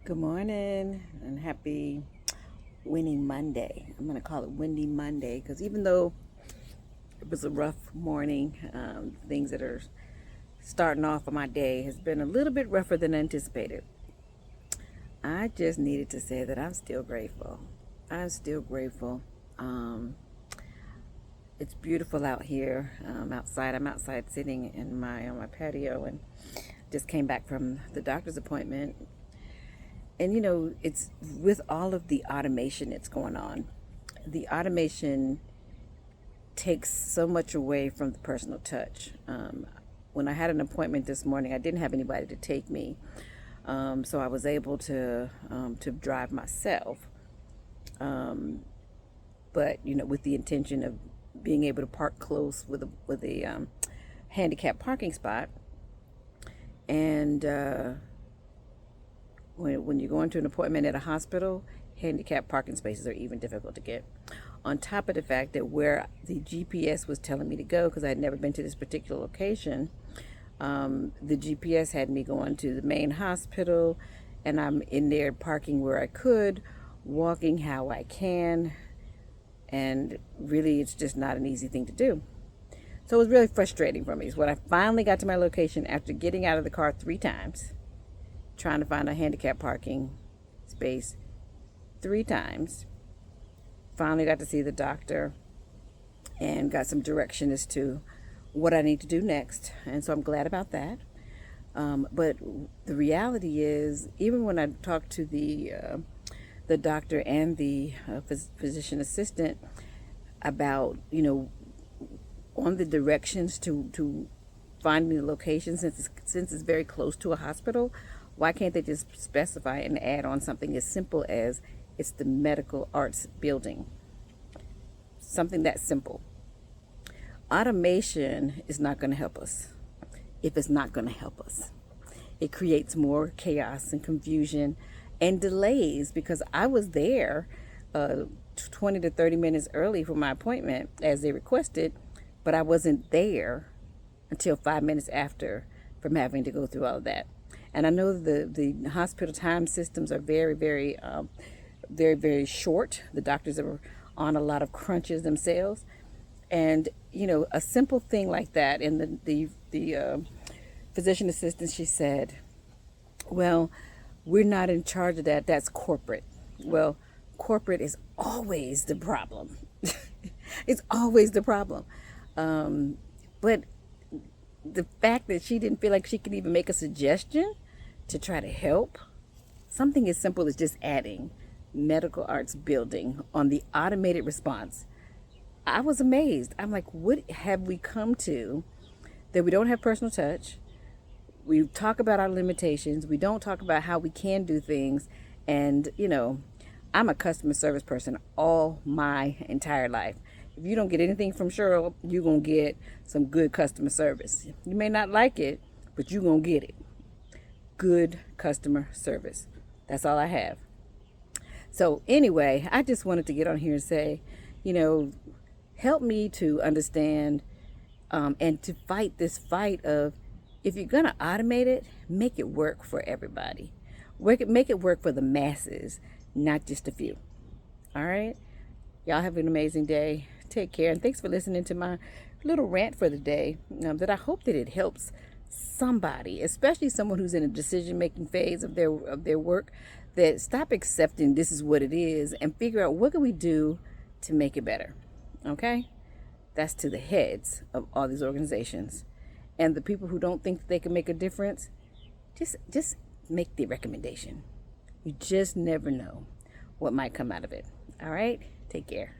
Good morning and happy Winning Monday. I'm going to call it Windy Monday because even though it was a rough morning, things that are starting off of my day has been a little bit rougher than anticipated. I just needed to say that I'm still grateful. I'm still grateful. Um, it's beautiful out here. Outside, I'm outside sitting in my on my patio and just came back from the doctor's appointment. And it's with all of the automation that's going on. The automation takes so much away from the personal touch. When I had an appointment this morning, I didn't have anybody to take me, so I was able to drive myself. But with the intention of being able to park close with a handicap parking spot, and when you go into an appointment at a hospital, handicapped parking spaces are even difficult to get. On top of the fact that where the GPS was telling me to go, because I had never been to this particular location, the GPS had me going to the main hospital, and I'm in there parking where I could, walking how I can, and really it's just not an easy thing to do. So it was really frustrating for me. Is when I finally got to my location after getting out of the car 3 times, trying to find a handicap parking space 3 times. Finally got to see the doctor and got some direction as to what I need to do next. And so I'm glad about that. But the reality is, even when I talked to the doctor and the physician assistant about, on the directions to finding the location, since it's very close to a hospital, why can't they just specify and add on something as simple as it's the medical arts building? Something that simple. Automation is not going to help us if it's not going to help us. It creates more chaos and confusion and delays because I was there 20 to 30 minutes early for my appointment as they requested, but I wasn't there until 5 minutes after from having to go through all of that. And I know the hospital time systems are very, very short. The doctors are on a lot of crunches themselves. And, a simple thing like that, and the physician assistant, she said, well, we're not in charge of that. That's corporate. Well, corporate is always the problem. It's always the problem. But the fact that she didn't feel like she could even make a suggestion to try to help, something as simple as just adding medical arts building on the automated response, I was amazed. I'm like, what have we come to that we don't have personal touch? We talk about our limitations. We don't talk about how we can do things. And, I'm a customer service person all my entire life. If you don't get anything from Cheryl, you're going to get some good customer service. You may not like it, but you're going to get it. Good customer service. That's all I have. So, anyway, I just wanted to get on here and say, help me to understand and to fight this fight of, if you're going to automate it, make it work for everybody. Make it work for the masses, not just a few. All right? Y'all have an amazing day. Take care. And thanks for listening to my little rant for the day. That I hope that it helps somebody, especially someone who's in a decision-making phase of their work, that stop accepting this is what it is and figure out what can we do to make it better. Okay? That's to the heads of all these organizations. And the people who don't think that they can make a difference, just make the recommendation. You just never know what might come out of it. All right? Take care.